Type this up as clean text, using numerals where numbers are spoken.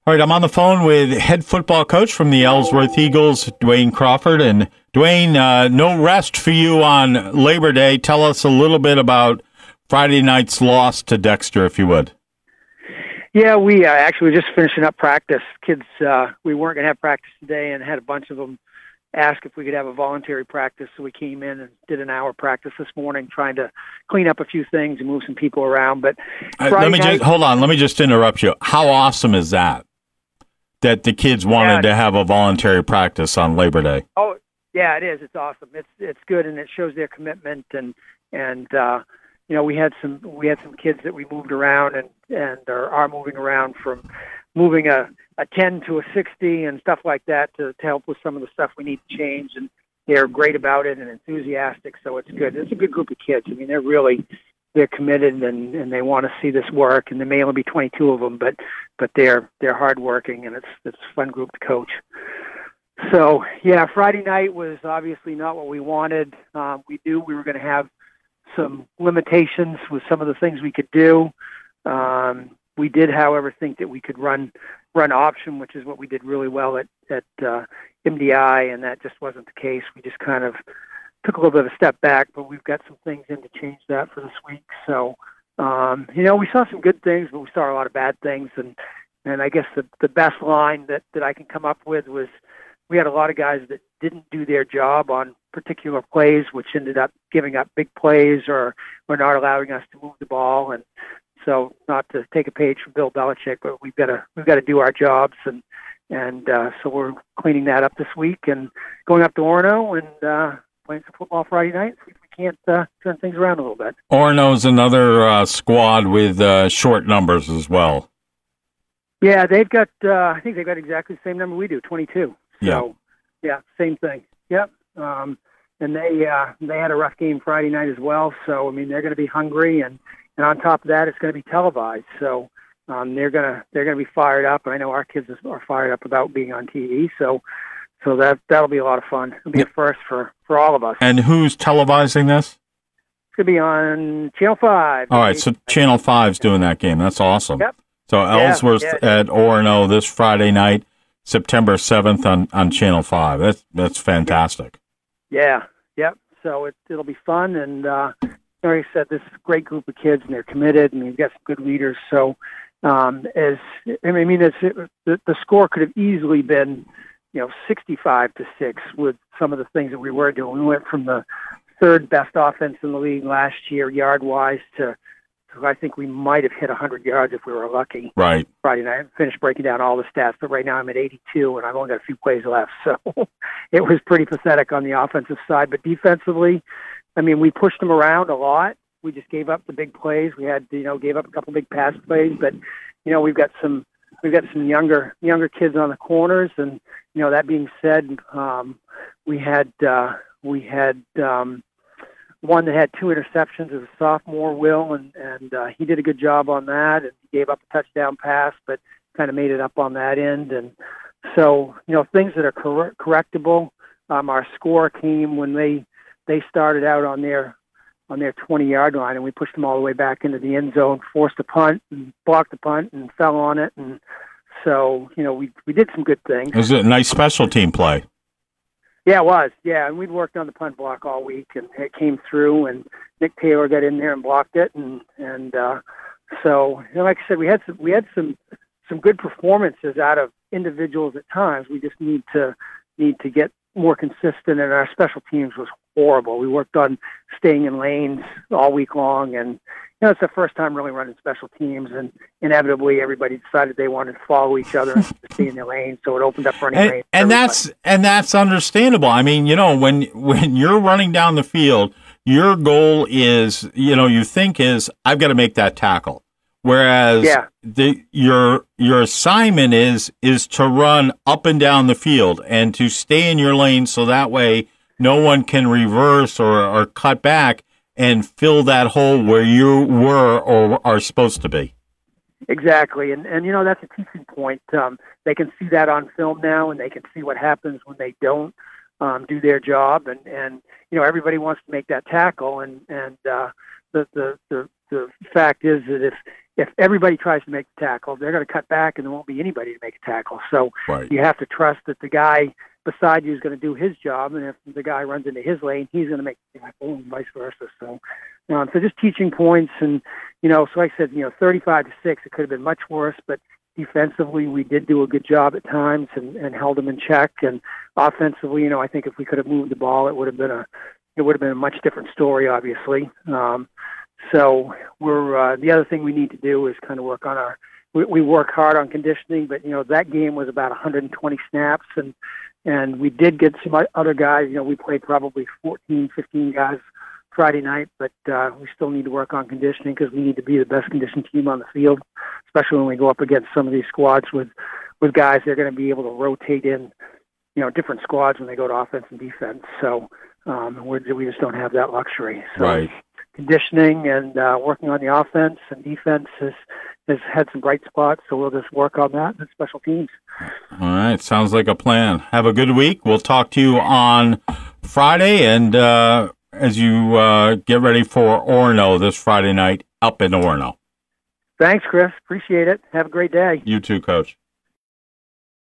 All right, I'm on the phone with head football coach from the Ellsworth Eagles, Duane Crawford. And Duane, no rest for you on Labor Day. Tell us a little bit about Friday night's loss to Dexter, if you would. Yeah, we actually were just finishing up practice. Kids, we weren't going to have practice today and had a bunch of them ask if we could have a voluntary practice. So we came in and did an hour practice this morning, trying to clean up a few things and move some people around. But let me just interrupt you. How awesome is that the kids wanted to have a voluntary practice on Labor Day? Oh, yeah, it is. It's awesome. It's good, and it shows their commitment. And you know, we had some kids that we moved around and are moving around, from moving a 10 to a 60 and stuff like that to help with some of the stuff we need to change. And they're great about it and enthusiastic, so it's good. It's a good group of kids. I mean, they're committed and they want to see this work. And there may only be 22 of them, but they're hardworking, and it's a fun group to coach. So yeah, Friday night was obviously not what we wanted. We knew we were going to have some limitations with some of the things we could do. We did, however, think that we could run option, which is what we did really well at MDI, and that just wasn't the case. We just kind of took a little bit of a step back, but we've got some things in to change that for this week. So, you know, we saw some good things, but we saw a lot of bad things. And I guess the best line that I can come up with was, we had a lot of guys that didn't do their job on particular plays, which ended up giving up big plays or not allowing us to move the ball. And so, not to take a page from Bill Belichick, but we've got to do our jobs, and so we're cleaning that up this week and going up to Orono and playing some football Friday night. See if we can't turn things around a little bit. Orono's another squad with short numbers as well. Yeah, they've got. I think they've got exactly the same number we do, 22. So, yeah, same thing. Yep. And they had a rough game Friday night as well. So, I mean, they're going to be hungry, and on top of that, it's going to be televised. So, they're going to be fired up. And I know our kids are fired up about being on TV. So that'll be a lot of fun. It'll be a first for all of us. And who's televising this? It's going to be on Channel 5. All right, so Channel 5's doing that game. That's awesome. Yep. So Ellsworth at Orono this Friday night, September 7th on Channel 5. That's fantastic. Yeah, yep. So it'll be fun, and like I said, this is a great group of kids, and they're committed, and we've got some good leaders. So the score could have easily been, 65-6 with some of the things that we were doing. We went from the third best offense in the league last year, yard-wise, to I think we might have hit 100 yards if we were lucky. Right. Friday night. I finished breaking down all the stats, but right now I'm at 82, and I've only got a few plays left. So it was pretty pathetic on the offensive side. But defensively, I mean, we pushed them around a lot. We just gave up the big plays. We had, gave up a couple big pass plays, but we've got some younger kids on the corners, and that being said, we had one that had 2 interceptions as a sophomore, Will, and he did a good job on that, and he gave up a touchdown pass, but kind of made it up on that end. And so, things that are correctable. Our score came when they started out on their 20-yard line, and we pushed them all the way back into the end zone, forced a punt, and blocked the punt, and fell on it. And so, we did some good things. It was a nice special team play. Yeah, it was. Yeah, and we'd worked on the punt block all week, and it came through, and Nick Taylor got in there and blocked it, and so like I said, we had some good performances out of individuals at times. We just need to get more consistent, and our special teams was horrible. We worked on staying in lanes all week long, and it's the first time really running special teams, and inevitably everybody decided they wanted to follow each other and stay in their lane, so it opened up running lanes. And that's understandable. I mean, when you're running down the field, your goal is, you think is, I've got to make that tackle. Whereas your assignment is to run up and down the field and to stay in your lane, so that way no one can reverse or cut back and fill that hole where you were or are supposed to be. Exactly, and that's a teaching point. They can see that on film now, and they can see what happens when they don't do their job, and everybody wants to make that tackle, and the fact is that if everybody tries to make the tackle, they're going to cut back, and there won't be anybody to make a tackle. So you have to trust that the guy beside you is going to do his job, and if the guy runs into his lane, he's going to make the tackle, and vice versa. So just teaching points, and so like I said, 35-6, it could have been much worse, but defensively, we did do a good job at times and held them in check. And offensively, I think if we could have moved the ball, it would have been a much different story, obviously. So we're the other thing we need to do is kind of work on we work hard on conditioning, but that game was about 120 snaps, and we did get some other guys. We played probably 14, 15 guys Friday night, but we still need to work on conditioning because we need to be the best conditioned team on the field, especially when we go up against some of these squads with guys that are going to be able to rotate in, different squads when they go to offense and defense. So we just don't have that luxury. So right. Conditioning and working on the offense and defense has had some bright spots, so we'll just work on that and special teams. All right, sounds like a plan. Have a good week. We'll talk to you on Friday, and as you get ready for Orono this Friday night up in Orono. Thanks, Chris. Appreciate it. Have a great day. You too, Coach.